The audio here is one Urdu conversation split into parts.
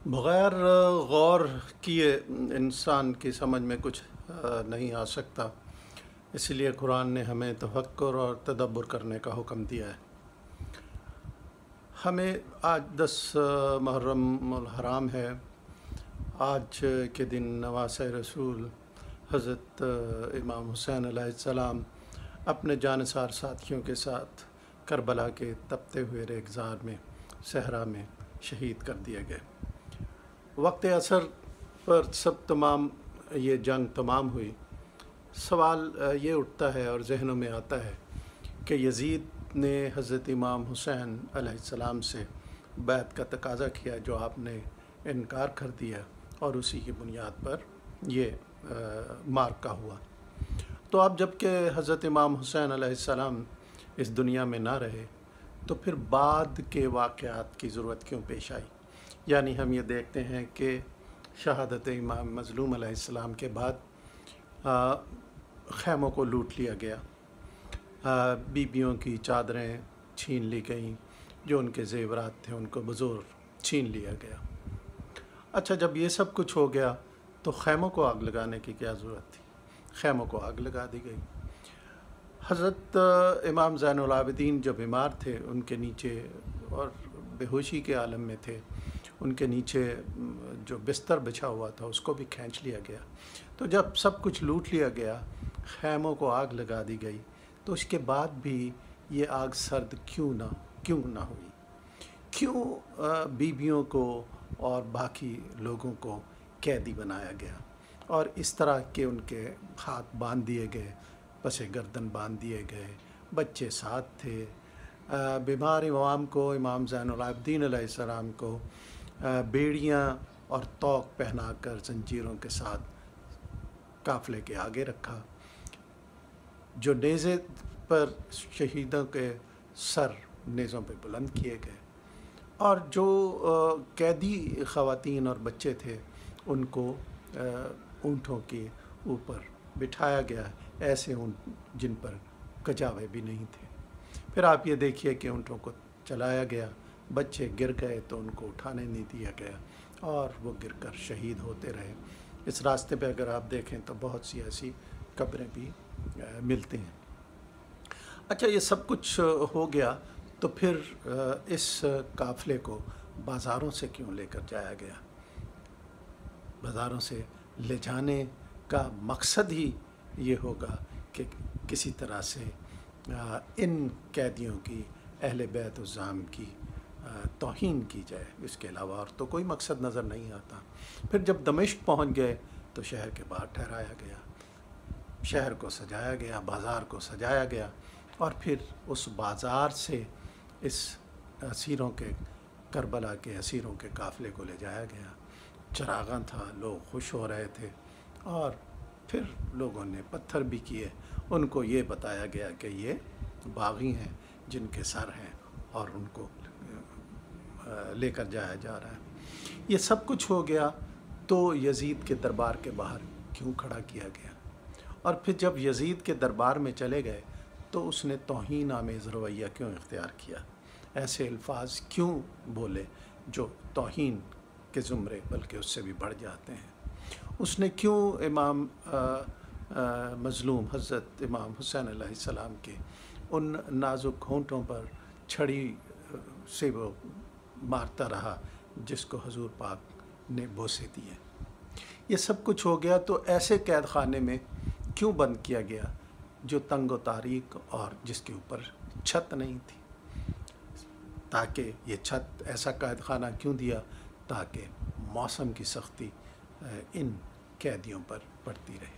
بغیر غور کیے انسان کی سمجھ میں کچھ نہیں آ سکتا، اس لیے قرآن نے ہمیں تفکر اور تدبر کرنے کا حکم دیا ہے۔ ہمیں آج 10 محرم الحرام ہے۔ آج کے دن نواسۂ رسول حضرت امام حسین علیہ السلام اپنے جانثار ساتھیوں کے ساتھ کربلا کے تپتے ہوئے ریگزار میں صحرا میں شہید کر دیے گئے۔ وقت عصر پر یہ جنگ تمام ہوئی۔ سوال یہ اٹھتا ہے اور ذہنوں میں آتا ہے کہ یزید نے حضرت امام حسین علیہ السلام سے بیعت کا تقاضا کیا، جو آپ نے انکار کر دیا، اور اسی کی بنیاد پر یہ معرکہ ہوا۔ تو اب جب کہ حضرت امام حسین علیہ السلام اس دنیا میں نہ رہے، تو پھر بعد کے واقعات کی ضرورت کیوں پیش آئی؟ یعنی ہم یہ دیکھتے ہیں کہ شہادت امام مظلوم علیہ السلام کے بعد خیموں کو لوٹ لیا گیا، بیبیوں کی چادریں چھین لی گئیں، جو ان کے زیورات تھے ان کو بزور چھین لیا گیا۔ اچھا، جب یہ سب کچھ ہو گیا تو خیموں کو آگ لگانے کی کیا ضرورت تھی؟ خیموں کو آگ لگا دی گئی۔ حضرت امام زین العابدین جو بیمار تھے، ان کے نیچے اور بے ہوشی کے عالم میں تھے، ان کے نیچے جو بستر بچھا ہوا تھا اس کو بھی کھینچ لیا گیا۔ تو جب سب کچھ لوٹ لیا گیا، خیموں کو آگ لگا دی گئی، تو اس کے بعد بھی یہ آگ سرد کیوں نہ ہوئی؟ کیوں بیویوں کو اور باقی لوگوں کو قیدی بنایا گیا اور اس طرح کے ان کے ہاتھ باندھ دیے گئے، پس گردن باندھ دیے گئے، بچے ساتھ تھے، بیمار عوام کو، امام زین العابدین علیہ السلام کو بیڑیاں اور طوق پہنا کر زنجیروں کے ساتھ قافلے کے آگے رکھا، جو نیزے پر شہیدوں کے سر نیزوں پہ بلند کیے گئے، اور جو قیدی خواتین اور بچے تھے ان کو اونٹوں کے اوپر بٹھایا گیا، ایسے اونٹ جن پر کجاوے بھی نہیں تھے۔ پھر آپ یہ دیکھیے کہ اونٹوں کو چلایا گیا، بچے گر گئے تو ان کو اٹھانے نہیں دیا گیا اور وہ گر کر شہید ہوتے رہے۔ اس راستے پہ اگر آپ دیکھیں تو بہت سی ایسی قبریں بھی ملتی ہیں۔ اچھا، یہ سب کچھ ہو گیا تو پھر اس قافلے کو بازاروں سے کیوں لے کر جایا گیا؟ بازاروں سے لے جانے کا مقصد ہی یہ ہوگا کہ کسی طرح سے ان قیدیوں کی، اہل بیت الزام کی توہین کی جائے، اس کے علاوہ اور تو کوئی مقصد نظر نہیں آتا۔ پھر جب دمشق پہنچ گئے تو شہر کے باہر ٹھہرایا گیا، شہر کو سجایا گیا، بازار کو سجایا گیا، اور پھر اس بازار سے اس اسیروں کے، کربلا کے اسیروں کے قافلے کو لے جایا گیا۔ چراغاں تھا، لوگ خوش ہو رہے تھے، اور پھر لوگوں نے پتھر بھی کیے۔ ان کو یہ بتایا گیا کہ یہ باغی ہیں جن کے سر ہیں اور ان کو لے کر جایا جا رہا ہے۔ یہ سب کچھ ہو گیا تو یزید کے دربار کے باہر کیوں کھڑا کیا گیا؟ اور پھر جب یزید کے دربار میں چلے گئے تو اس نے توہین آمیز رویہ کیوں اختیار کیا؟ ایسے الفاظ کیوں بولے جو توہین کے زمرے بلکہ اس سے بھی بڑھ جاتے ہیں؟ اس نے کیوں امام مظلوم حضرت امام حسین علیہ السلام کے ان نازک ہونٹوں پر چھڑی سے وہ مارتا رہا جس کو حضور پاک نے بوسے دیے؟ یہ سب کچھ ہو گیا تو ایسے قید خانے میں کیوں بند کیا گیا جو تنگ و تاریک اور جس کے اوپر چھت نہیں تھی؟ تاکہ یہ چھت، ایسا قید خانہ کیوں دیا؟ تاکہ موسم کی سختی ان قیدیوں پر پڑتی رہے۔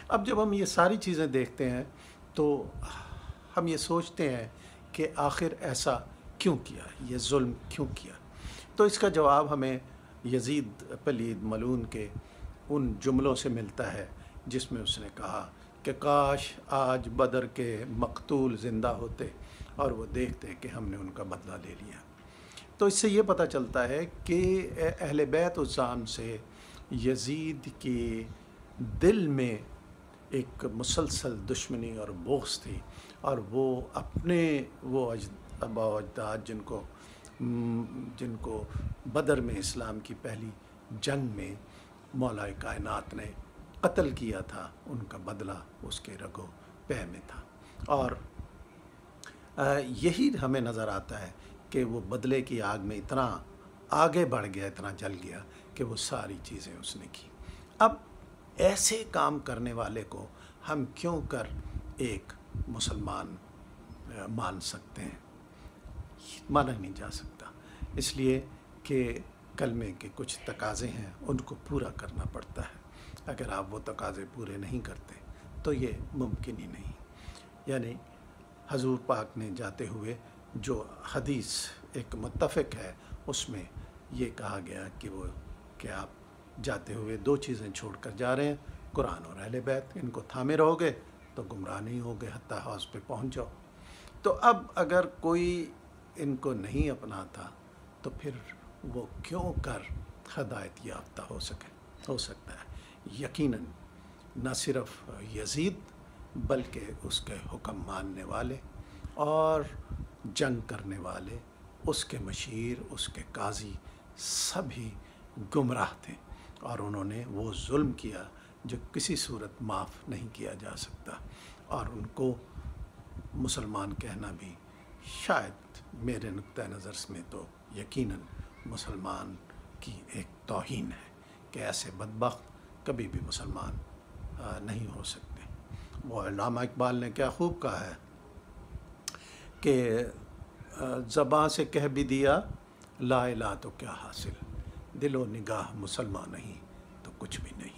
اب جب ہم یہ ساری چیزیں دیکھتے ہیں تو ہم یہ سوچتے ہیں کہ آخر ایسا کیوں کیا، یہ ظلم کیوں کیا؟ تو اس کا جواب ہمیں یزید پلید ملعون کے ان جملوں سے ملتا ہے جس میں اس نے کہا کہ کاش آج بدر کے مقتول زندہ ہوتے اور وہ دیکھتے کہ ہم نے ان کا بدلہ لے لیا۔ تو اس سے یہ پتہ چلتا ہے کہ اہل بیت الزام سے یزید کے دل میں ایک مسلسل دشمنی اور بغض تھی، اور وہ اپنے وہ آبا و اجداد جن کو جن کو بدر میں اسلام کی پہلی جنگ میں مولا کائنات نے قتل کیا تھا، ان کا بدلہ اس کے رگو پے میں تھا۔ اور یہی ہمیں نظر آتا ہے کہ وہ بدلے کی آگ میں اتنا آگے بڑھ گیا، اتنا جل گیا کہ وہ ساری چیزیں اس نے کی۔ اب ایسے کام کرنے والے کو ہم کیوں کر ایک مسلمان مان سکتے ہیں؟ مانا نہیں جا سکتا، اس لیے کہ کلمے کے کچھ تقاضے ہیں، ان کو پورا کرنا پڑتا ہے۔ اگر آپ وہ تقاضے پورے نہیں کرتے تو یہ ممکن ہی نہیں۔ یعنی حضور پاک نے جاتے ہوئے جو حدیث ایک متفق ہے، اس میں یہ کہا گیا کہ آپ جاتے ہوئے دو چیزیں چھوڑ کر جا رہے ہیں، قرآن اور اہل بیت، ان کو تھامے رہو گے تو گمراہ نہیں ہوگے حتیٰ حوض پہ پہنچ جاؤ۔ تو اب اگر کوئی ان کو نہیں اپناتا تو پھر وہ کیوں کر ہدایت یافتہ ہو سکتا ہے؟ یقیناً نہ صرف یزید بلکہ اس کے حکم ماننے والے اور جنگ کرنے والے، اس کے مشیر، اس کے قاضی، سبھی گمراہ تھے، اور انہوں نے وہ ظلم کیا جو کسی صورت معاف نہیں کیا جا سکتا، اور ان کو مسلمان کہنا بھی شاید میرے نقطۂ نظر میں تو یقیناً مسلمان کی ایک توہین ہے کہ ایسے بدبخت کبھی بھی مسلمان نہیں ہو سکتے۔ وہ علامہ اقبال نے کیا خوب کہا ہے کہ زباں سے کہہ بھی دیا لا الہ تو کیا حاصل، دل و نگاہ مسلمان نہیں تو کچھ بھی نہیں۔